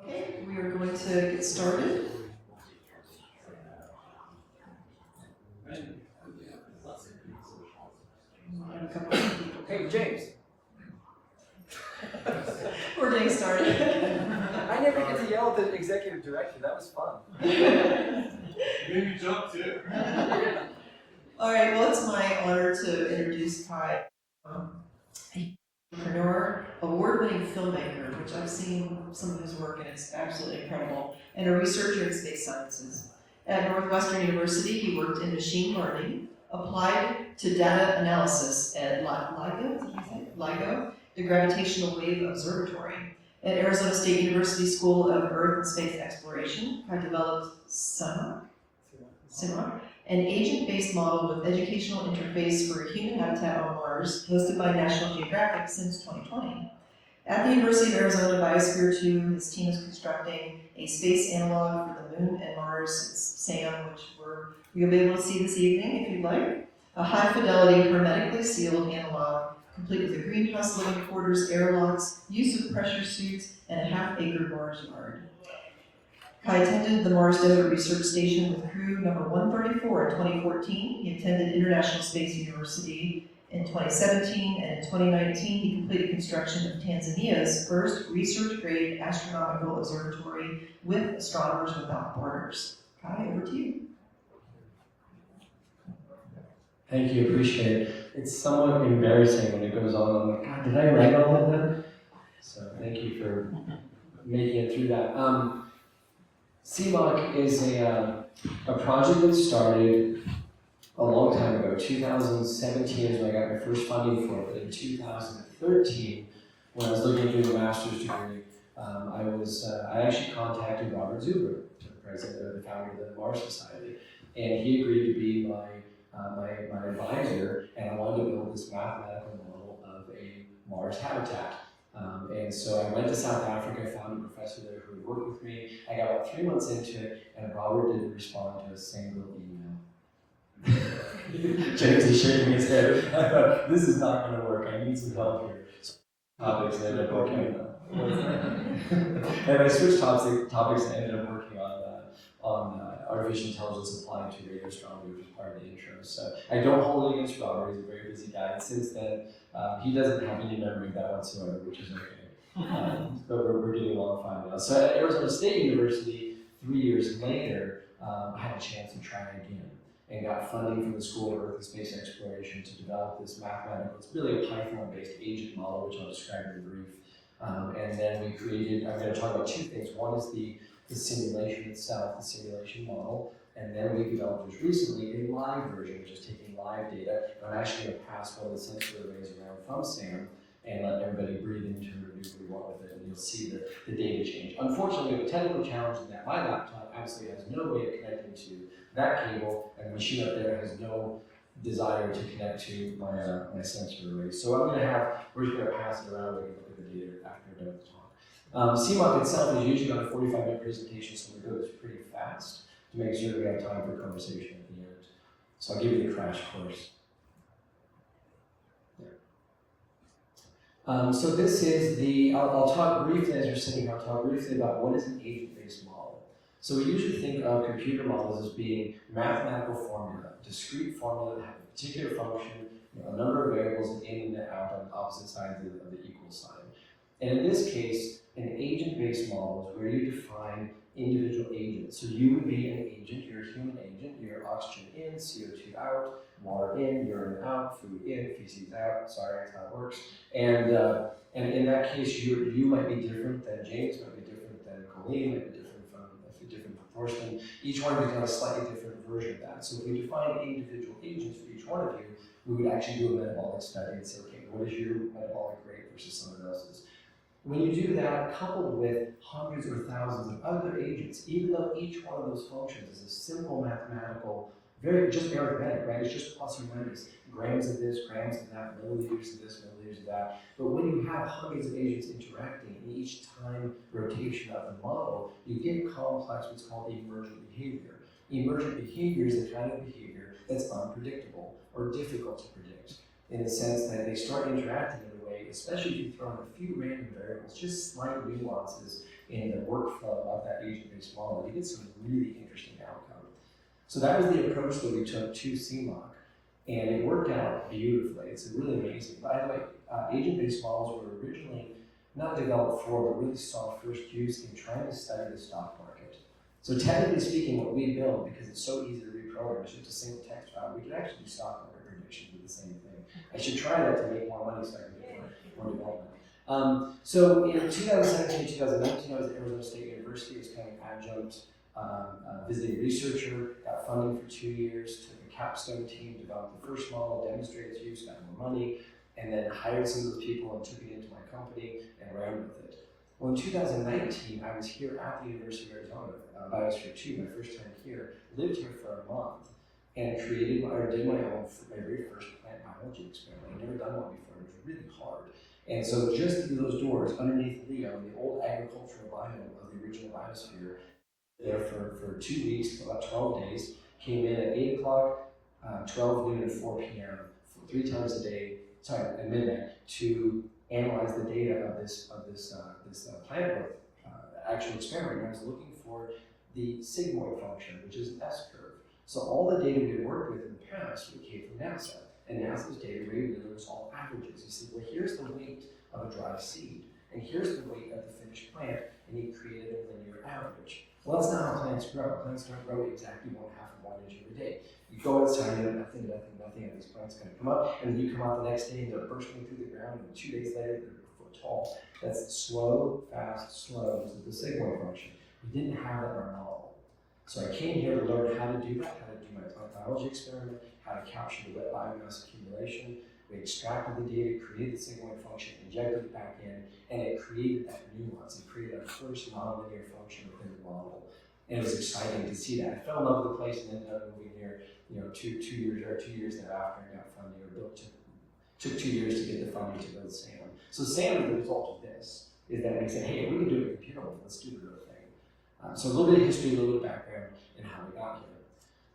Okay, we are going to get started. Have a couple of people. Hey, James. We're getting started. I never get to yell at the executive director. That was fun. Maybe jump too. All right, well, it's my honor to introduce Kai, a entrepreneur, award-winning filmmaker, which I've seen some of his work and it's absolutely incredible, and a researcher in space sciences. At Northwestern University, he worked in machine learning, applied to data analysis at LIGO, the Gravitational Wave Observatory. At Arizona State University School of Earth and Space Exploration, Kai developed SIMOC, an agent-based model with educational interface for human habitat on Mars, hosted by National Geographic since 2020. At the University of Arizona Biosphere 2, his team is constructing a space analog for the Moon and Mars. It's SAM, which you'll be able to see this evening if you'd like. A high-fidelity, hermetically sealed analog, complete with a greenhouse living quarters, airlocks, use of pressure suits, and a half-acre Mars yard. Kai attended the Mars Desert Research Station with crew number 134 in 2014. He attended International Space University in 2017, and in 2019 he completed construction of Tanzania's first research-grade astronomical observatory with Astronomers Without Borders. Kai, over to you. Thank you, appreciate it. It's somewhat embarrassing when it goes on. I'm like, God, did I write all of that? So thank you for making it through that. SIMOC is a project that started a long time ago. 2017 is when I got my first funding for it, but in 2013, when I was looking through the master's degree, I actually contacted Robert Zuber, the president or the founder of the Mars Society, and he agreed to be my advisor, and I wanted to build this mathematical model of a Mars habitat. And so I went to South Africa, found a professor there who would work with me. I got about 3 months into it, and Robert didn't respond to a single email. James is shaking his head. I thought, this is not going to work. I need some help here. So topics and ended up working on and I switched topics and ended up working on artificial intelligence applied to radio astronomy, which is part of the intro. So I don't hold it against Robert. He's a very busy guy. And since then, he doesn't have any memory of that whatsoever, which is okay. But we're getting along fine now. So at Arizona State University, 3 years later, I had a chance to try again and got funding from the School of Earth and Space Exploration to develop this mathematical, it's really a Python-based agent model, which I'll describe in brief. And then we created, I'm going to talk about two things. One is the simulation itself, the simulation model, and then we developed just recently a live version, which is taking live data. And I'm actually going to pass one of the sensor arrays around from SAM and let everybody breathe into it and do what we want with it, and you'll see the data change. Unfortunately, we have a technical challenge in that my laptop absolutely has no way of connecting to that cable, and the machine up there has no desire to connect to my sensor array. So we're just going to pass it around and we can look at the data after we're done with the talk. SIMOC itself is usually about a 45-minute presentation, so we go this pretty fast to make sure that we have time for conversation at the end. So I'll give you the crash course. So this is I'll talk briefly, as you're sitting here, I'll talk briefly about what is an agent-based model. So we usually think of computer models as being mathematical formula, discrete formula that have a particular function, a number of variables in and out on opposite sides of the equal sign. And in this case, an agent-based model is where you define individual agents. So you would be an agent, you're a human agent, you're oxygen in, CO2 out, water in, urine out, food in, feces out, sorry, that's how it works. And in that case, you might be different than James, might be different than Colleen, might be different from a different proportion. Each one of you has got a slightly different version of that. So if we define individual agents for each one of you, we would actually do a metabolic study and say, okay, what is your metabolic rate versus someone else's? When you do that, coupled with hundreds or thousands of other agents, even though each one of those functions is a simple mathematical, just arithmetic, right? It's just plus or minus, grams of this, grams of that, milliliters of this, milliliters of that. But when you have hundreds of agents interacting in each time rotation of the model, you get complex what's called emergent behavior. Emergent behavior is the kind of behavior that's unpredictable or difficult to predict, in the sense that they start interacting in a way, especially if you throw in a few random variables, just slight nuances, in the workflow of that agent-based model, you get some really interesting outcome. So that was the approach that we took to SIMOC, and it worked out beautifully. It's really amazing. By the way, agent-based models were originally not developed for, but really saw first use in trying to study the stock market. So technically speaking, what we build, because it's so easy to reprogram, it's just a single text file, we can actually do stock market predictions with the same thing. I should try that to make more money so I can get more development. So in 2017, 2019, I was at Arizona State University. I was kind of adjunct visiting researcher, got funding for 2 years, took a capstone team, developed the first model, demonstrated its use, got more money, and then hired some of those people and took it into my company and ran with it. Well, in 2019, I was here at the University of Arizona, Biosphere 2, my first time here, lived here for a month, and did my very first plant biology experiment. I'd never done one before, it was really hard. And so just through those doors, underneath Leo, the old agricultural biome of the original biosphere, there for 2 weeks, about 12 days, came in at 8 o'clock, 12 noon, and 4 p.m. 3 times a day, at midnight, to analyze the data of this plant growth actual experiment. I was looking for the sigmoid function, which is an S-curve. So all the data we had worked with in the past came from NASA, and NASA's data really was all averages. You see, well, here's the weight of a dry seed, and here's the weight of the finished plant, and he created a linear average. Well, that's not how plants grow. Plants don't grow exactly 1/2 of 1 inch every day. You go outside, you have nothing, and these plants are going to come up, and then you come out the next day, and they're bursting through the ground, and 2 days later, they're a foot tall. That's slow, fast, slow. This is the sigmoid function. We didn't have that in our model. So I came here to learn how to do that, how to do my plant biology experiment, how to capture the wet biomass accumulation. We extracted the data, created the sigmoid function, injected it back in, and it created that nuance. It created our first nonlinear function within the model. And it was exciting to see that. I fell in love with the place and ended up moving here, 2 years thereafter, and got funding, took 2 years to get the funding to build SAM. So SAM is the result of this, is that we said, hey, if we can do it in computer model, let's do the real thing. So a little bit of history, a little bit of background, and how we got here.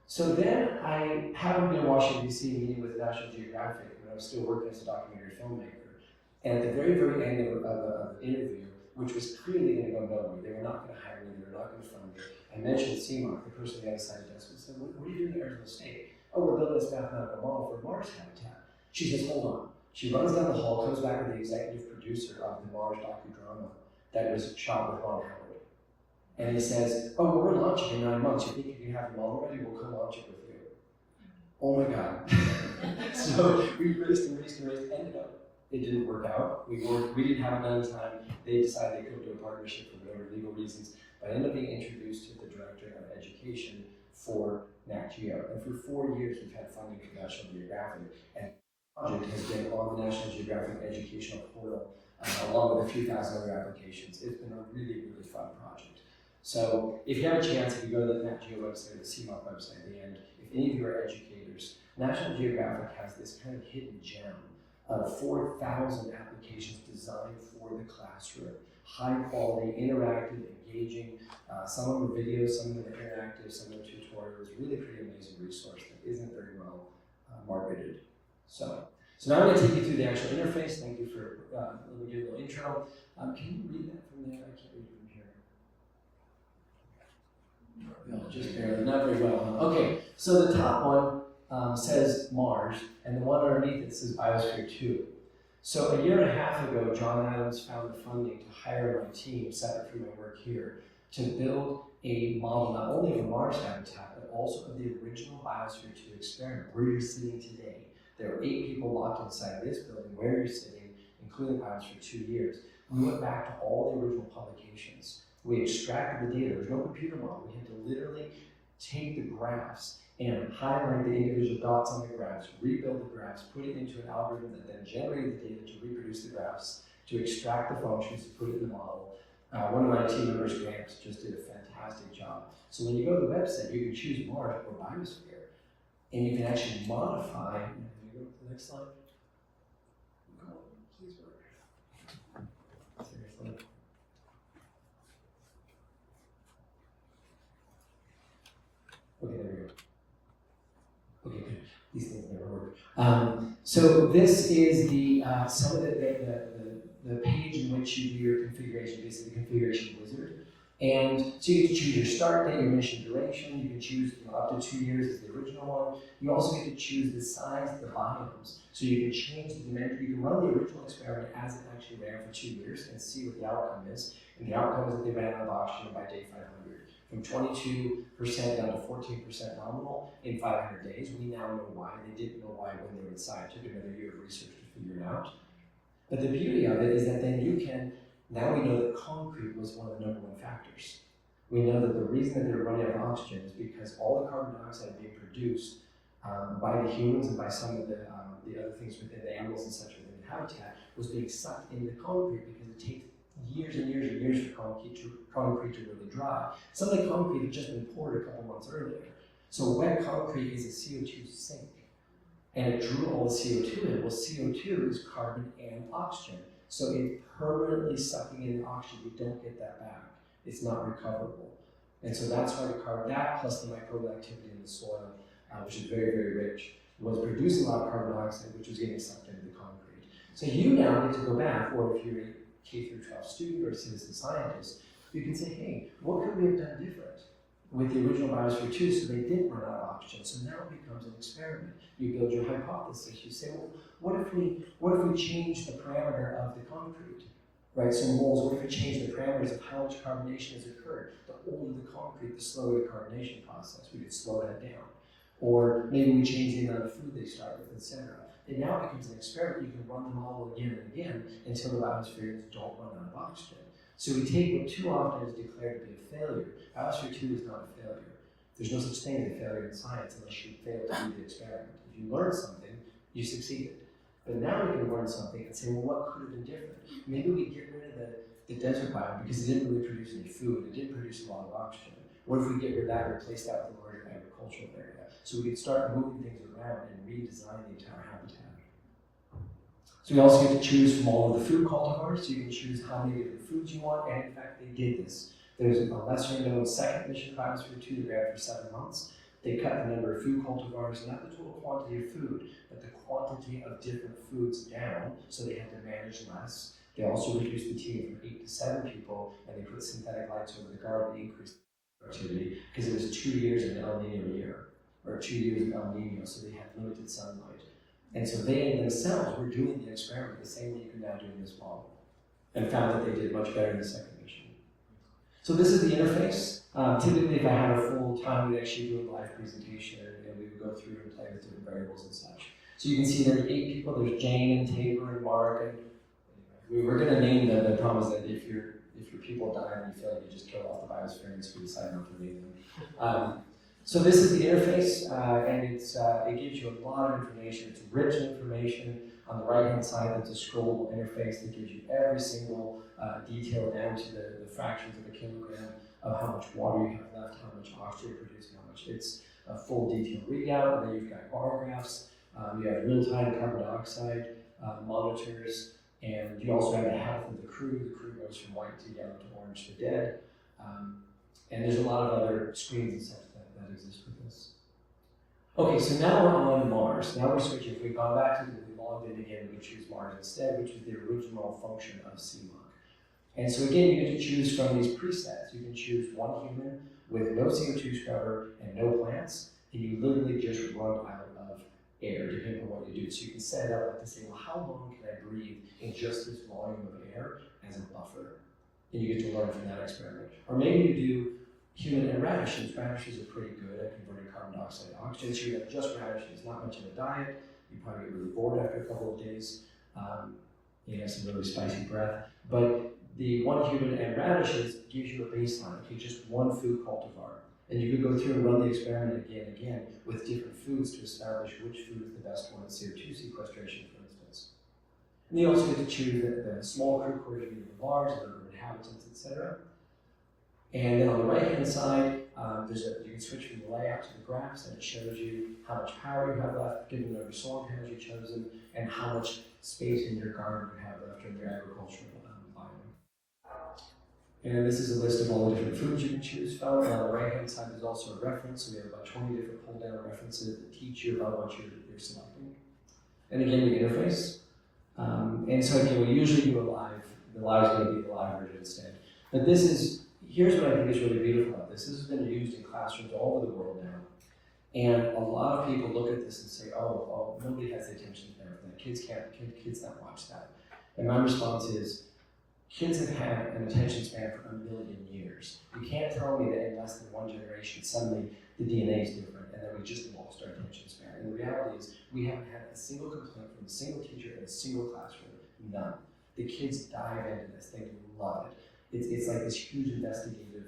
So then I happened to be in Washington, D.C. meeting with National Geographic when I was still working as a documentary filmmaker. And at the very, very end of the interview, which was clearly going to go nowhere, they were not going to hire me, they were not going to fund me, I mentioned SIMOC, the person on the other side of the desk, and said, what are you doing at Arizona State? Oh, we're building this mathematical model for Mars habitat. She says, hold on. She runs down the hall, comes back with the executive producer of the Mars docudrama that was shot with Ron Howard. And he says, oh, well, we're launching in 9 months. You think you can have the model ready? We'll co-launch it with you. Oh my God. So we raced, ended up, it didn't work out. We didn't have enough time. They decided they couldn't do a partnership for whatever legal reasons. But I ended up being introduced to the director of education for Nat Geo. And for 4 years, we've had funding from National Geographic. And the project has been on the National Geographic educational portal, along with a few thousand other applications. It's been a really, really fun project. So if you have a chance, if you go to the Nat Geo website or the SIMOC website at the end, if any of you are educators, National Geographic has this kind of hidden gem of 4,000 applications designed for the classroom. High quality, interactive, engaging. Some of them are videos, some of them are interactive, some of them are tutorials. Really pretty amazing resource that isn't very well marketed. So now I'm going to take you through the actual interface. Thank you for let me give a little intro. Can you read that from there? I can't read from here. No, just barely, not very well. Huh? Okay, so the top one says Mars, and the one underneath it says Biosphere 2. So a year and a half ago, John Adams found the funding to hire my team, separate from my work here, to build a model not only of a Mars habitat, but also of the original Biosphere 2 experiment, where you're sitting today. There were 8 people locked inside this building, where you're sitting, including Biosphere for 2 years. We went back to all the original publications. We extracted the data. There was no computer model. We had to literally take the graphs and highlight the individual dots on the graphs, rebuild the graphs, put it into an algorithm that then generated the data to reproduce the graphs, to extract the functions, to put it in the model. One of my team members, Grant, just did a fantastic job. So when you go to the website, you can choose Mars or Biosphere, and you can actually modify. Can you go to the next slide? Come on, please work. Seriously. Okay, there we go. Okay, good. These things never work. So this is the some of the the page in which you do your configuration, basically the configuration wizard. And so you get to choose your start date, your mission duration. You can choose up to 2 years as the original one. You also get to choose the size of the biomes. So you can change the dimension. You can run the original experiment as it actually ran for 2 years and see what the outcome is. And the outcome is that they ran out of oxygen by day 500. From 22% down to 14% nominal in 500 days. We now know why. They didn't know why when they were inside. It took another year of research to figure it out. But the beauty of it is that then you can, now we know that concrete was one of the number one factors. We know that the reason that they're running out of oxygen is because all the carbon dioxide being produced by the humans and by some of the other things within the animals and such within the habitat was being sucked into concrete because it takes years and years and years for concrete to really dry. Some of the concrete had just been poured a couple months earlier. So wet concrete is a CO2 sink. And it drew all the CO2 in. Well, CO2 is carbon and oxygen. So it's permanently sucking in the oxygen. You don't get that back. It's not recoverable. And so that's why the carbon, that plus the microbial activity in the soil, which is very, very rich, was producing a lot of carbon dioxide, which was getting sucked into the concrete. So you now get to go back, or if you're a K through 12 student or a citizen scientist, you can say, hey, what could we have done different with the original Biosphere 2 so they didn't run out of oxygen? So now it becomes an experiment. You build your hypothesis. You say, well, what if we change the parameter of the concrete? Right, so moles, what if we change the parameters of how much carbonation has occurred? The older the concrete, the slower the carbonation process. We could slow that down. Or maybe we change the amount of food they start with, etc. It now becomes an experiment. You can run the model again and again until the biospheres don't run out of oxygen. So we take what too often is declared to be a failure. Biosphere 2 is not a failure. There's no such thing as a failure in science unless you fail to do the experiment. If you learn something, you succeeded. But now we can learn something and say, well, what could have been different? Maybe we get rid of the desert biome because it didn't really produce any food. It didn't produce a lot of oxygen. What if we get rid of that and replace that with a larger agricultural area? So we can start moving things around and redesign the entire habitat. So we also get to choose from all of the food cultivars. So you can choose how many different foods you want. And in fact, they did this. There's a lesser known second mission Biosphere 2 that ran for 7 months. They cut the number of food cultivars, not the total quantity of food, but the quantity of different foods down, so they had to manage less. They also reduced the team from 8 to 7 people, and they put synthetic lights over the garden to increase productivity, because it was 2 years of El Nino year, or 2 years of El Nino, so they had limited sunlight. And so they themselves were doing the experiment the same way you can now do in this model, and found that they did much better in the second mission. So this is the interface. Typically, if I had a full time, we'd actually do a live presentation, and we would go through and play with different variables and such. So you can see there are 8 people. There's Jane and Tabor and Mark, and we were going to name them. The problem is that if your people die and you feel like you just kill off the biosphere, so we decided not to name them. So this is the interface, and it gives you a lot of information. It's rich information. On the right-hand side, that's a scrollable interface that gives you every single detail down to the fractions of a kilogram of how much water you have left, how much oxygen you're producing, how much. It's a full detailed readout, and then you've got bar graphs. You have real-time carbon dioxide monitors, and you also have the health of the crew. The crew goes from white to yellow to orange to dead. And there's a lot of other screens and such that exist with this. Okay, so now we're on Mars. Now we're switching. If we've gone back to the logged in again, we choose Mars instead, which is the original function of SIMOC. And so again, you get to choose from these presets. You can choose one human with no CO2 scrubber and no plants, and you literally just run out of air, depending on what you do. So you can set it up like to say, well, how long can I breathe in just this volume of air as a buffer? And you get to learn from that experiment. Or maybe you do human and radishes. Radishes are pretty good at converting carbon dioxide to oxygen. So you have just radishes, not much of a diet. You probably get really bored after a couple of days. You have some really spicy breath. But the one human and radishes gives you a baseline. Okay, just one food cultivar. And you could go through and run the experiment again and again with different foods to establish which food is the best one in CO2 sequestration, for instance. And you also get to choose the small crew coordinated with Mars, the number of inhabitants, etc. And then on the right-hand side, you can switch from the layout to the graphs, and it shows you how much power you have left, given the number of solar panels you've chosen, and how much space in your garden you have left in your agricultural biome. And this is a list of all the different foods you can choose from. And on the right-hand side, there's also a reference. So we have about 20 different pull-down references that teach you about what you're selecting. And again, the interface. And so again, we usually do a live, the live is going to be the live version instead. But here's what I think is really beautiful about this. This has been used in classrooms all over the world now. And a lot of people look at this and say, oh, nobody has the attention span for that. Kids don't watch that. And my response is, kids have had an attention span for 1 million years. You can't tell me that in less than one generation, suddenly the DNA is different and that we just lost our attention span. And the reality is, we haven't had a single complaint from a single teacher in a single classroom. None. The kids dive into this. They love it. It's like this huge investigative,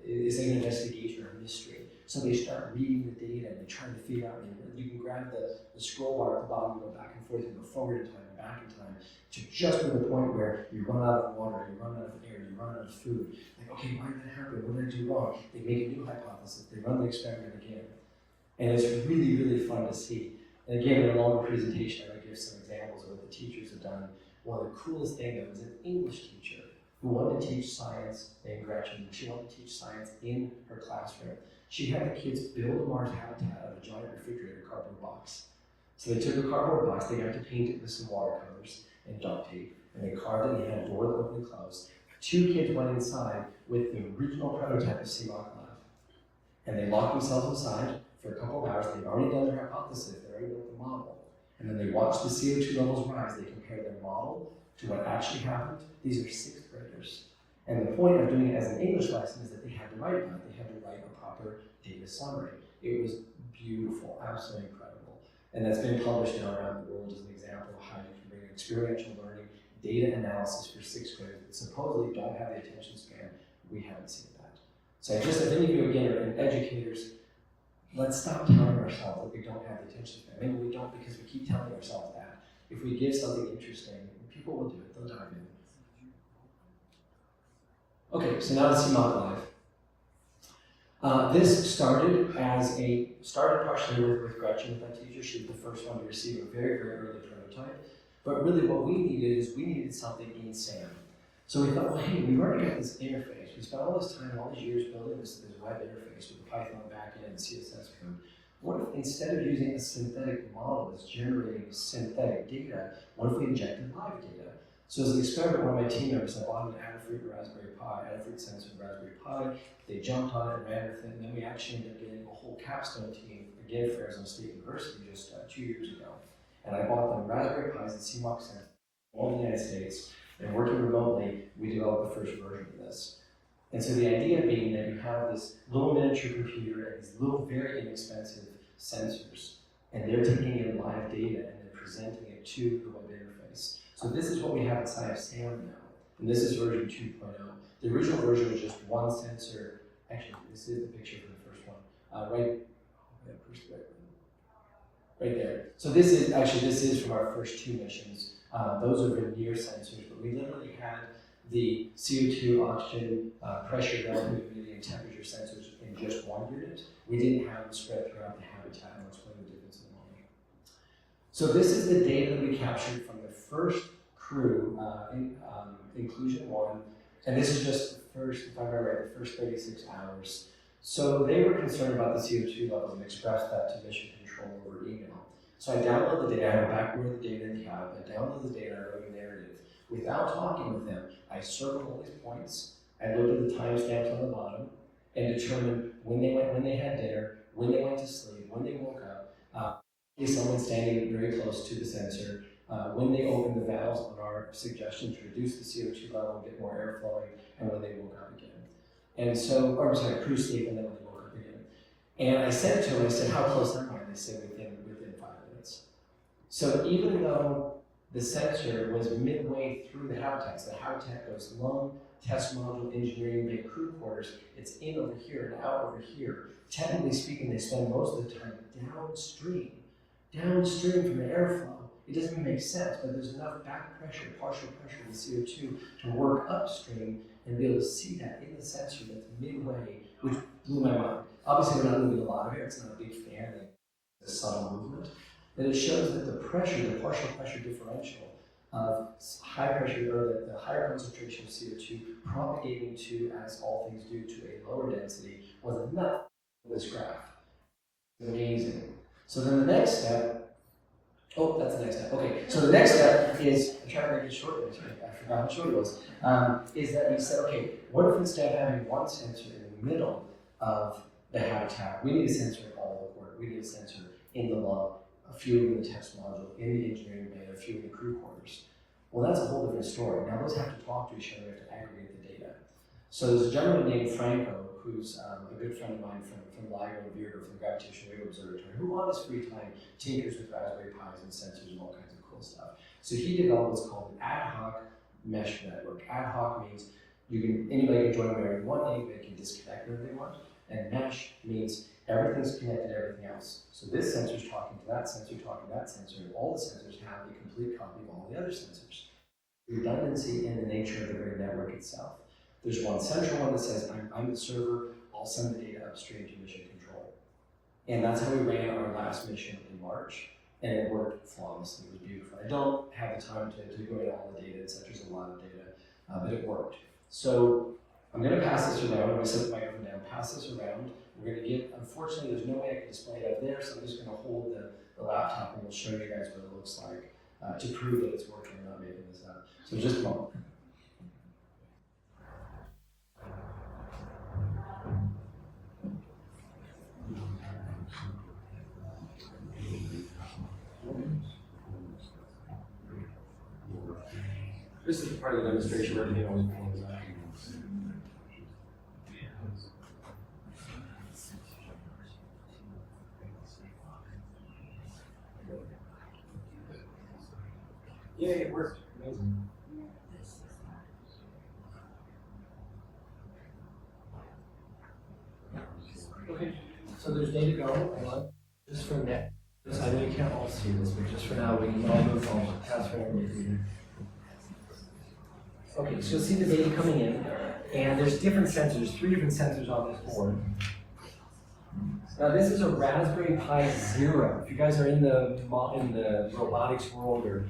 it's like an investigation or a mystery. So they start reading the data and they try to figure out, you can grab the scroll bar at the bottom and go back and forth and go forward in time and back in time to just to the point where you run out of water, you run out of air, you run out of food. Like, okay, why did that happen? What did I do wrong? They make a new hypothesis, they run the experiment again. And it's really, really fun to see. And again, in a longer presentation, I might give some examples of what the teachers have done. One of the coolest things was an English teacher who wanted to teach science named Gretchen. She wanted to teach science in her classroom. She had the kids build a Mars habitat out of a giant refrigerator cardboard box. So they took a cardboard box, they got to paint it with some watercolors and duct tape, and they carved it, and they had a door that opened and closed. 2 kids went inside with the original prototype of SIMOC Lab. And they locked themselves inside for a couple of hours. They'd already done their hypothesis, they already built the model. And then they watched the CO2 levels rise. They compared their model to what actually happened. These are 6th graders. And the point of doing it as an English lesson is that they had to write about it. They had to write a proper data summary. It was beautiful, absolutely incredible. And that's been published now around the world as an example of how you can bring experiential learning, data analysis for 6th graders that supposedly don't have the attention span. We haven't seen that. So if any of you again are educators, let's stop telling ourselves that we don't have the attention span. Maybe we don't because we keep telling ourselves that. If we give something interesting, people will do it, they'll dive in. Okay, so now to SIMOC Live. This started partially with Gretchen, my teacher. She was the first one to receive a very, very early prototype. But really what we needed something in SAM. So we thought, well, hey, we've already got this interface. We spent all this time, all these years building this web interface with the Python backend and CSS code. What if instead of using a synthetic model that's generating synthetic data, what if we injected live data? So as an experiment, one of my team members, I bought an Adafruit Raspberry Pi, Adafruit sensor Raspberry Pi. They jumped on it and ran with it, and then we actually ended up getting a whole capstone team, again, for Arizona State University just 2 years ago. And I bought them Raspberry Pis and SIMOC sensors all in the United States, and working remotely, we developed the first version of this. And so the idea being that you have this little miniature computer and these little very inexpensive sensors, and they're taking in live data and then presenting it to the web interface. So this is what we have inside of SAM now, and this is version 2.0. The original version was just one sensor. Actually, this is the picture for the first one. Right there. So this is from our first 2 missions. Those are veneer sensors, but we literally had the CO2, oxygen, pressure, relative humidity, and temperature sensors in just one unit. We didn't have them spread throughout the habitat, and I'll explain the difference in a moment. So this is the data that we captured from the first crew, inclusion 1, and this is just the first, if I remember right, the first 36 hours. So they were concerned about the CO2 levels and expressed that to mission control over email. So I download the data, I have backward the data in the cloud, I download the data, I wrote a narrative. Without talking with them, I circled all these points, I looked at the timestamps on the bottom, and determined when they had dinner, when they went to sleep, when they woke up, is someone standing very close to the sensor, when they opened the valves on our suggestion to reduce the CO2 level and get more air flowing, and when they woke up again. And so, or I'm sorry, crew sleep, and then when they woke up again. And I said to them, I said, how close am I? And they said within 5 minutes. So even though the sensor was midway through the habitats, the habitat goes lung, test module, engineering, bay, crew quarters, it's in over here and out over here. Technically speaking, they spend most of the time downstream from the airflow. It doesn't even make sense, but there's enough back pressure, partial pressure of the CO2 to work upstream and be able to see that in the sensor that's midway, which blew my mind. Obviously, we're not moving a lot of air, it's not a big fan, it's a subtle movement. But it shows that the pressure, the partial pressure differential of high pressure, or the higher concentration of CO2 propagating to, as all things do, to a lower density was enough for this graph. Amazing. So then the next step Oh, that's the next step. Okay, so the next step is, I'm trying to make it short, I forgot how short it was, is that we said, okay, what if instead of having one sensor in the middle of the habitat, we need a sensor in all the port, we need a sensor in the lung, a few in the test module, in the engineering bay, a few in the crew quarters. Well, that's a whole different story. Now those have to talk to each other, we have to aggregate the data. So there's a gentleman named Franco, who's a good friend of mine from LIGO and Virgo from the Gravitational Wave Observatory, who on his free time tinkers with Raspberry Pis and sensors and all kinds of cool stuff. So he developed what's called an ad hoc mesh network. Ad hoc means anybody can join whenever they want, anybody can disconnect whenever they want, and mesh means everything's connected to everything else. So this sensor's talking to that sensor, talking to that sensor, and all the sensors have a complete copy of all the other sensors. Redundancy in the nature of the very network itself. There's one central one that says, I'm the server, I'll send the data upstream to mission control. And that's how we ran our last mission in March, and it worked flawlessly, it was beautiful. I don't have the time to go into all the data, there's a lot of data, but it worked. So I'm gonna pass this around, I'm gonna set the microphone down, pass this around. We're gonna get, unfortunately, there's no way I can display it up there, so I'm just gonna hold the laptop and we'll show you guys what it looks like to prove that it's working, I'm not making this up. So just a moment. This is part of the demonstration where everything always blows up. Yeah, it worked. Amazing. Okay, so there's data going, just for net. I know you can't all see this, but just for now, we can all move on. Okay, so you'll see the data coming in, and there's different sensors, 3 different sensors on this board. Now this is a Raspberry Pi Zero. If you guys are in the robotics world or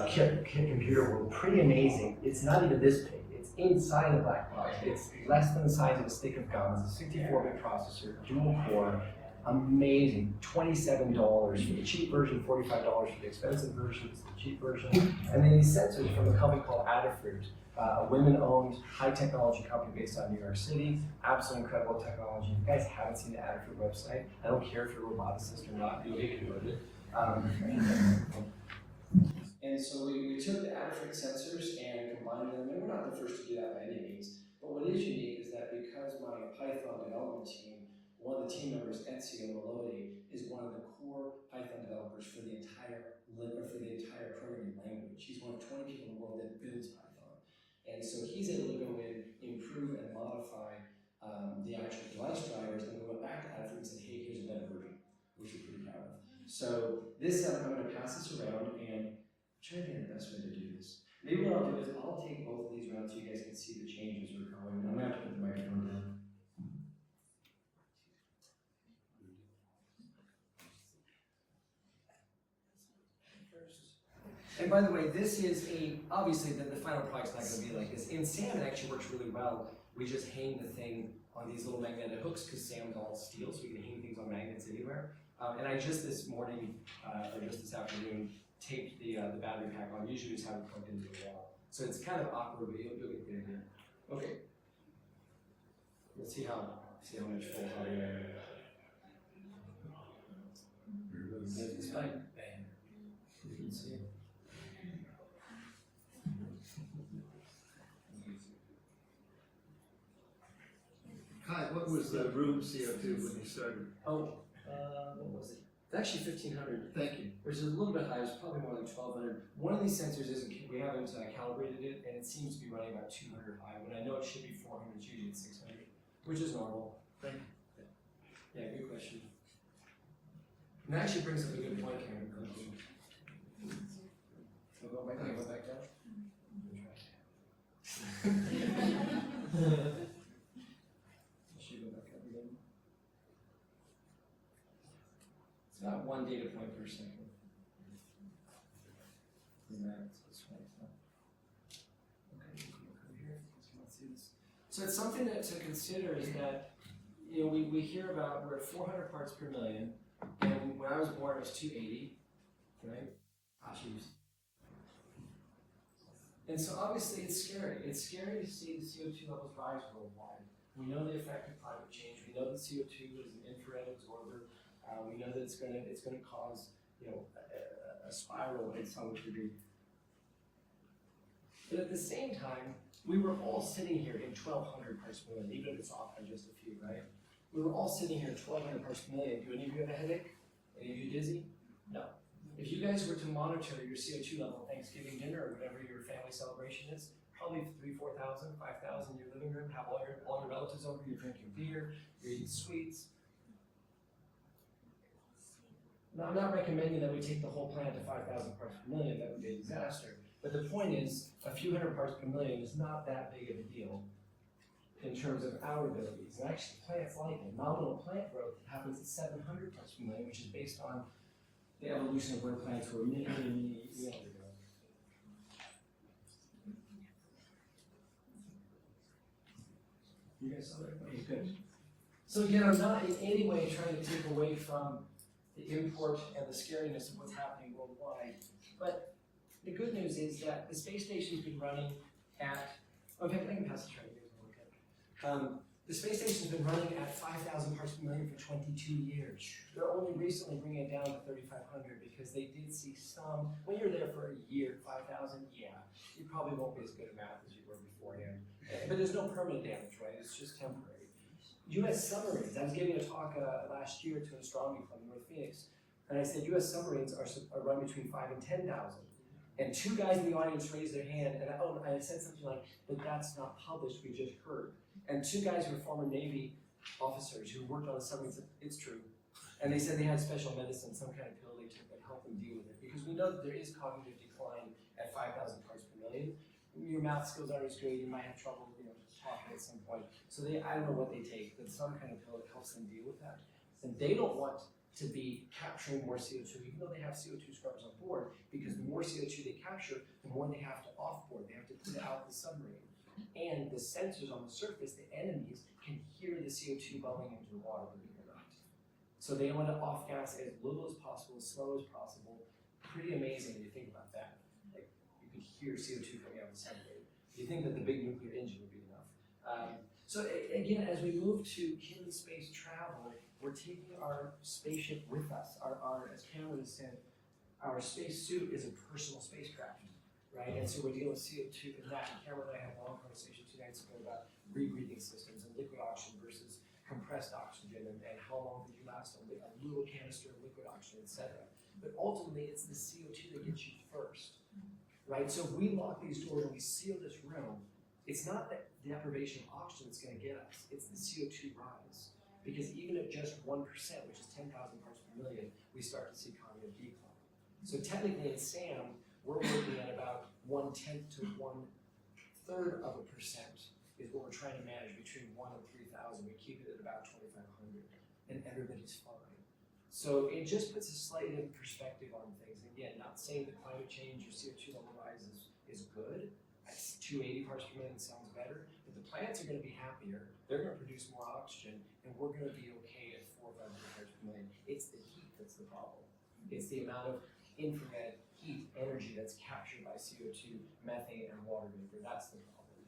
kit computer world, pretty amazing. It's not even this big. It's inside the black box. It's less than the size of a stick of gum. It's a 64-bit processor, dual core. Amazing. $27 for the cheap version, $45 for the expensive version. It's the cheap version. And then these sensors from a company called Adafruit, a women-owned high-technology company based out of New York City. Absolutely incredible technology. If you guys haven't seen the Adafruit website, I don't care if you're a roboticist or not, you'll get converted. And so we took the Adafruit sensors and combined them, and we're not the first to do that by any means. But what is unique is that because my Python development team, one of the team members, Ezio Melodi, is one of the core Python developers for the entire programming language. He's one of 20 people in the world that builds Python. And so he's able to go in, improve and modify the actual device drivers, and we went back to Adafruit and said, hey, here's a better version, which we're pretty proud of. So this, I'm going to pass this around and try to get the best way to do this. Maybe what I'll do is I'll take both of these around so you guys can see the changes we're going. I'm going to have to put the microphone down. And by the way, this is obviously the final product's not going to be like this. In SAM, it actually works really well. We just hang the thing on these little magnetic hooks because SAM's all steel, so we can hang things on magnets anywhere. And I just this morning, or just this afternoon, taped the battery pack on. Usually we just have it plugged into the wall. So it's kind of awkward, but you'll get the idea. Okay. Let's see how much full audio I have. It's fine. You can see it. Hi, what was the room CO2 when you started? Oh, what was it? It's actually 1,500. Thank you. Which is a little bit high. It's probably more like 1,200. One of these sensors isn't. We haven't calibrated it, and it seems to be running about 200 high. When I know it should be 400, it's usually at 600, which is normal. Thank you. Yeah, good question. And that actually brings up a good point, Cameron. So go back down. It's about 1 data point per second. So it's something to consider is that, you know, we hear about we're at 400 parts per million, and when I was born it was 280, right? And so obviously it's scary. It's scary to see the CO2 levels rise worldwide. We know the effect of climate change. We know that CO2 is an infrared absorber. We know that it's gonna cause a spiral in some degree. But at the same time, we were all sitting here in 1,200 parts per million, even if it's off by just a few, right? We were all sitting here at 1,200 parts per million. Do any of you have a headache? Any of you dizzy? No. If you guys were to monitor your CO2 level at Thanksgiving dinner or whatever your family celebration is, probably 3,000, 4,000, 5,000 in your living room, have all your relatives over, you're drinking beer, you're eating sweets. Now, I'm not recommending that we take the whole planet to 5,000 parts per million, that would be a disaster. But the point is, a few hundred parts per million is not that big of a deal in terms of our abilities. And actually, plants like it. Nominal plant growth happens at 700 parts per million, which is based on the evolution of where plants were many years ago. You guys saw that? Okay, good. So again, I'm not in any way trying to take away from the import and the scariness of what's happening worldwide, but the good news is that the space station's been running at, okay, I can pass the chart. The space station's been running at 5,000 parts per million for 22 years. They're only recently bringing it down to 3,500 because they did see some, when you're there for a year, 5,000, yeah, you probably won't be as good at math as you were beforehand. But there's no permanent damage, right? It's just temporary. U.S. submarines, I was giving a talk last year to an astronomy club in North Phoenix, and I said U.S. submarines are run between 5,000 and 10,000. And two guys in the audience raised their hand, and I said something like, but that's not published, we just heard. And two guys who were former Navy officers who worked on the submarine said, it's true. And they said they had special medicine, some kind of pill they took that helped them deal with it. Because we know that there is cognitive decline at 5,000 parts per million. Your math skills aren't as great, you might have trouble, talking at some point. So I don't know what they take, but some kind of pill that helps them deal with that. And they don't want to be capturing more CO2, even though they have CO2 scrubbers on board, because the more CO2 they capture, the more they have to offboard. They have to put it out of the submarine. And the sensors on the surface, the enemies, can hear the CO2 bubbling into the water, believe it or not. So they want to off-gas as little as possible, as slow as possible. Pretty amazing when you think about that. Like, you could hear CO2 coming out of the submarine. You think that the big nuclear engine would be enough. So again, as we move to human space travel, we're taking our spaceship with us. As Cameron has said, our space suit is a personal spacecraft, right? And so we're dealing with CO2 and that. And Cameron and I had a long conversation 2 nights ago about rebreathing systems and liquid oxygen versus compressed oxygen and how long did you last on a little canister of liquid oxygen, et cetera. But ultimately, it's the CO2 that gets you first, right? So if we lock these doors and we seal this room, it's not the deprivation of oxygen that's going to get us, it's the CO2 rise. Because even at just 1%, which is 10,000 parts per million, we start to see cognitive decline. So technically in SAM, we're working at about 1/10 to 1/3% is what we're trying to manage between 1 and 3,000. We keep it at about 2,500, and everybody's fine. So it just puts a slight perspective on things. Again, not saying that climate change or CO2 level rise is good. 280 parts per million sounds better, but the plants are going to be happier. They're going to produce more oxygen, and we're going to be okay at 400 or 500 parts per million. It's the heat that's the problem. It's the amount of infrared heat energy that's captured by CO2, methane, and water vapor. That's the problem.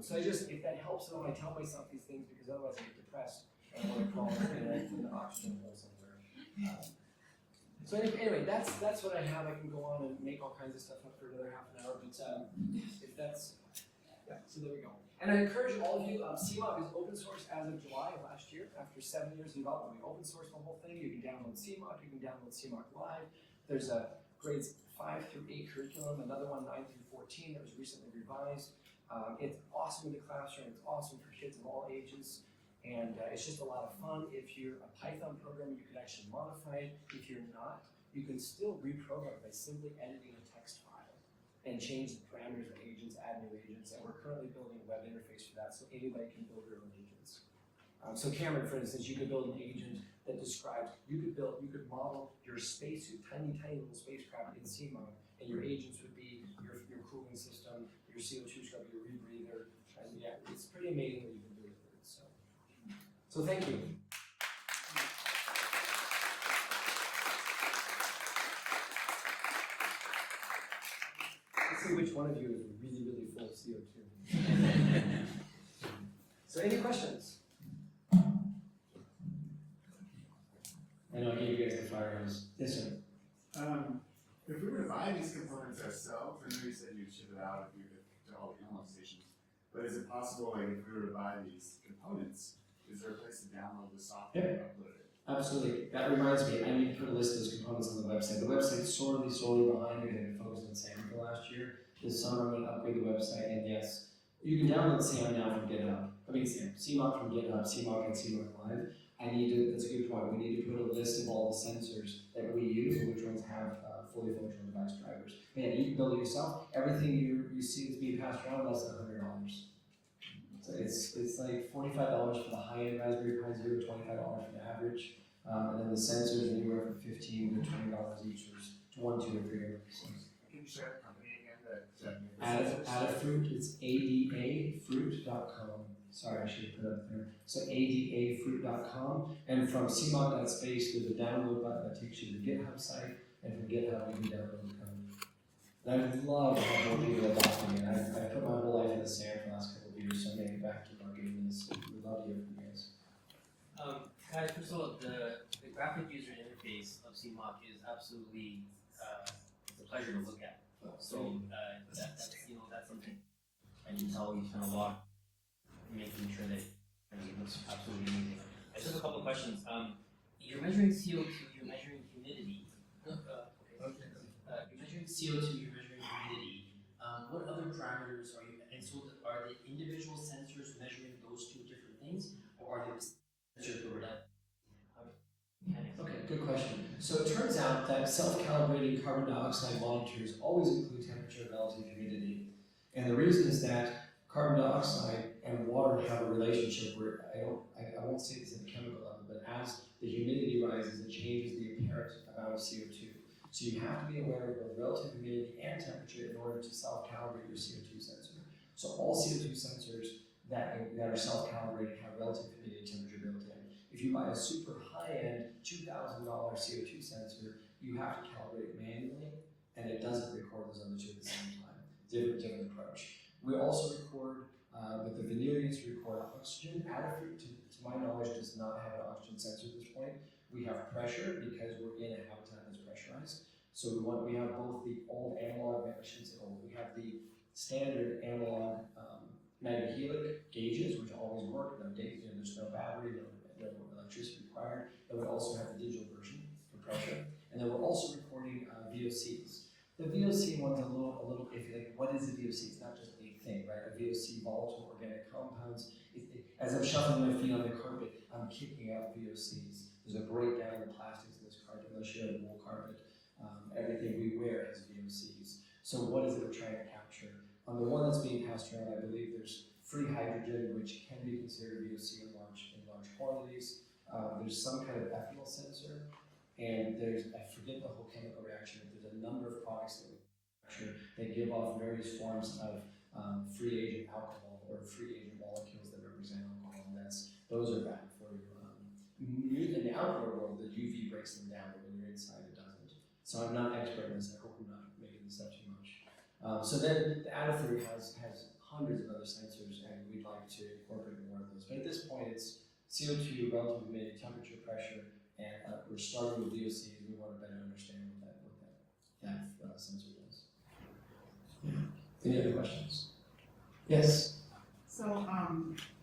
So if that helps at all, I tell myself these things because otherwise I get depressed and I want to crawl in the oxygen hole somewhere. So anyway, that's what I have. I can go on and make all kinds of stuff up for another half an hour, but if that's, yeah, so there we go. And I encourage all of you, SIMOC is open source as of July of last year. After 7 years of development, we open sourced the whole thing. You can download SIMOC, you can download SIMOC Live. There's a grades 5 through 8 curriculum, another one 9 through 14 that was recently revised. It's awesome in the classroom, it's awesome for kids of all ages. And it's just a lot of fun. If you're a Python programmer, you can actually modify it. If you're not, you can still reprogram by simply editing a text file and change the parameters of agents, add new agents. And we're currently building a web interface for that, so anybody can build their own agents. So Cameron, for instance, you could build an agent that describes, you could model your spacesuit, tiny little spacecraft in SIMOC, and your agents would be your cooling system, your CO2 scrubber, your rebreather, and yeah, it's pretty amazing what you can do with it. So thank you. see which one of you is really, really full of CO2. So any questions? I know I gave you guys the fire hose. Yes, sir. If we were to buy these components ourselves, I know you said you'd ship it out if you to all the analog stations, but is it possible, like, if we were to buy these components, is there a place to download the software and upload it? Absolutely. That reminds me, I need to put a list of those components on the website. The website's sorely behind it and focused on SAM for last year. This summer I'm going to upgrade the website, and yes, you can download SAM now from GitHub. SIMOC from GitHub, SIMOC and SIMOC Live. That's a good point. We need to put a list of all the sensors that we use and which ones have fully functional device drivers. Man, you can build it yourself. Everything you see that's being passed around, less than $100. So it's like $45 for the high-end Raspberry Pi Zero, $25 for the average. And then the sensors anywhere from $15 to $20 each. There's 1, 2, or 3 of them. So. Can you share the company again? That Adafruit, it's adafruit.com. Sorry, I should have put it up there. So adafruit.com. And from cmoc.space, there's a download button that takes you to the GitHub site. And from GitHub, you can download the code. And I love how more people are adopting it. I put my whole life in the sand for the last couple of years, so I'm getting back to marketing this. We'd love to hear from you guys. Guys, first of all, the graphic user interface of CMOC is absolutely it's a pleasure to look at. So that's something I can tell you spent a lot making sure that it looks absolutely amazing. I just have a couple of questions. You're measuring CO2, you're measuring humidity. You're measuring CO2, you're measuring humidity. What other parameters are you? And so, are the individual sensors measuring those two different things, or are they sensors over that? Okay, good question. So it turns out that self-calibrating carbon dioxide monitors always include temperature, relative humidity. And the reason is that carbon dioxide and water have a relationship where I won't say this at the chemical level, but as the humidity rises, it changes the apparent amount of CO2. So you have to be aware of both relative humidity and temperature in order to self-calibrate your CO2 sensor. So all CO2 sensors that are self-calibrated have relative humidity and temperature built in. If you buy a super high-end $2,000 CO2 sensor, you have to calibrate it manually, and it doesn't record those other two at the same time. Different approach. We also record, with the veneer units, we record oxygen. Adafruit, to my knowledge, does not have an oxygen sensor at this point. We have pressure because we're in a habitat that's pressurized. So we have both the old analog, I shouldn't say old, we have the standard analog magnehelic gauges, which always work. There's no battery, no electricity required. Then we also have the digital version for pressure. And then we're also recording VOCs. The VOC one's a little iffy. Like, what is a VOC? It's not just a thing, right? A VOC, volatile organic compounds. As I'm shuffling my feet on the carpet, I'm kicking out VOCs. There's a breakdown of the plastics in this carpet, unless you have a wool carpet. Everything we wear has VOCs. So what is it we're trying to capture? On the one that's being passed around, I believe there's free hydrogen, which can be considered VOC in large quantities. There's some kind of ethanol sensor, and I forget the whole chemical reaction, but there's a number of products that we manufacture that give off various forms of free agent alcohol or free agent molecules that represent alcohol, and those are bad for you. In the outdoor world, the UV breaks them down, but when you're inside, it doesn't. So I'm not an expert in this. I hope I'm not making this up too much. So then the Adafruit has hundreds of other sensors, and we'd like to incorporate more of those. But at this point, it's CO2, relative humidity, temperature, pressure, and we're starting with VOCs. We want to better understand what that sensor does. Any other questions? Yes. So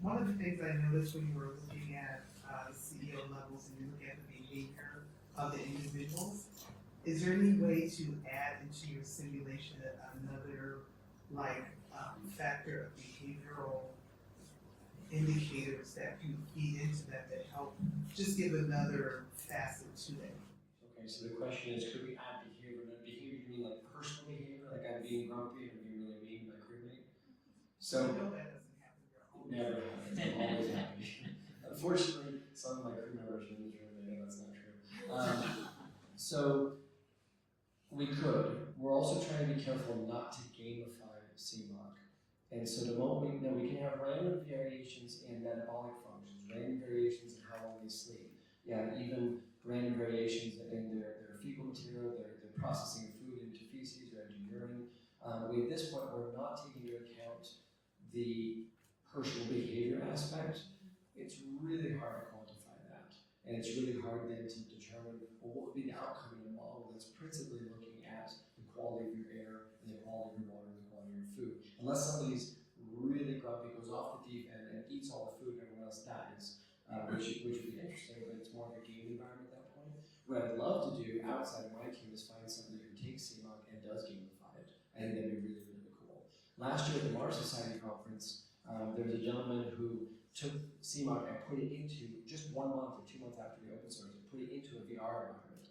one of the things I noticed when you were looking at the CEO levels and you look at the behavior of the individuals, is there any way to add into your simulation another factor of behavioral indicators that you feed into that help just give another facet to it? Okay, so the question is, could we add behavior? And behavior, you mean like personal behavior, like I'm being grumpy and being really mean to my crewmate? So I know that doesn't happen very often. never happens. I'm always happy. Unfortunately, some of my crew members are in this room, they know that's not true. So we could. We're also trying to be careful not to gamify CMOC. And so the moment we can have random variations in metabolic functions, random variations in how long they sleep. Yeah, even random variations in their fecal material, their processing of food into feces or into urine. At this point, we're not taking into account the personal behavior aspect. It's really hard to quantify that. And it's really hard then to determine, well, what would be the outcome in a model that's principally looking at the quality of your air and the quality of your water and the quality of your food. Unless somebody's really grumpy, goes off the deep end and eats all the food and everyone else dies, which would be interesting, but it's more of a game environment at that point. What I'd love to do outside of my team is find somebody who takes SIMOC and does gamify it. I think that'd be really, really cool. Last year at the Mars Society conference, there was a gentleman who took SIMOC and put it into, just 1 month or 2 months after the open source, put it into a VR environment.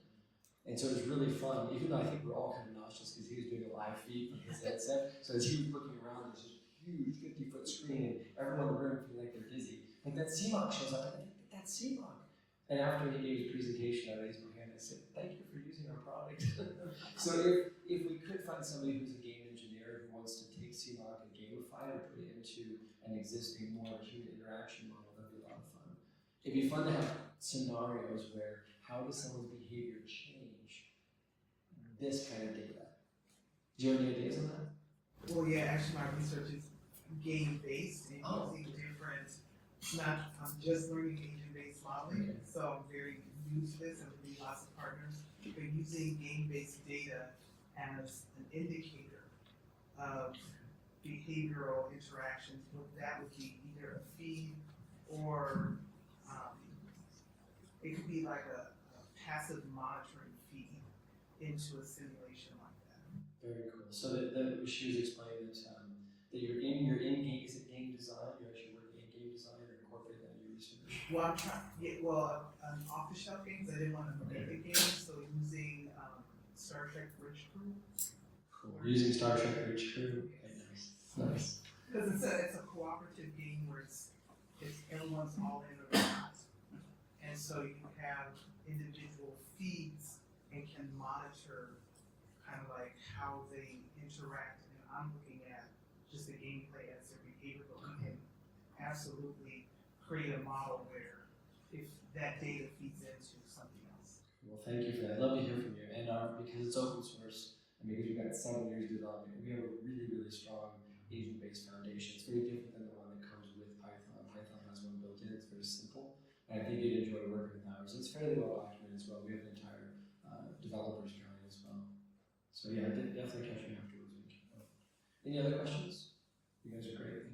And so it was really fun, even though I think we're all kind of nauseous because he was doing a live feed from his headset. So as he was looking around, there's this huge 50-foot screen and everyone in the room feeling like they're dizzy. And then SIMOC shows up and I think, that's SIMOC. And after he gave his presentation, I raised my hand and I said, thank you for using our product. So if we could find somebody who's a game engineer who wants to take SIMOC and gamify it and put it into an existing more human interaction model, that'd be a lot of fun. It'd be fun to have scenarios where how does someone's behavior change this kind of data? Do you have any ideas on that? Well, yeah, actually my research is game-based and using different, not just learning agent-based modeling, so I'm very new to this and we need lots of partners. But using game-based data as an indicator of behavioral interactions, that would be either a feed or it could be like a passive monitoring feed into a simulation like that. Very cool. So that she was explaining that you're in game. Is it game design? You're actually working in game design or incorporating that in your research? Well, I'm trying. Yeah, well, off-the-shelf games. I didn't want to make a game, so using Star Trek Bridge Crew. Cool. We're using Star Trek Bridge Crew. Okay, nice. Nice. Because it's a cooperative game where it's everyone's all in or not, and so you have individual feeds and can monitor kind of like how they interact. And I'm looking at just the gameplay as their behavior, but we can absolutely create a model where if that data feeds into something else. Well, thank you for that. I'd love to hear from you. And because it's open source, and because we've got 7 years of development, we have a really, really strong agent-based foundation. It's very different than the one that comes with Python. Python has one built in. It's very simple. And I think you'd enjoy working with ours. It's fairly well documented as well. We have an entire developers county as well. So yeah, definitely catch me afterwards. Any other questions? You guys are great.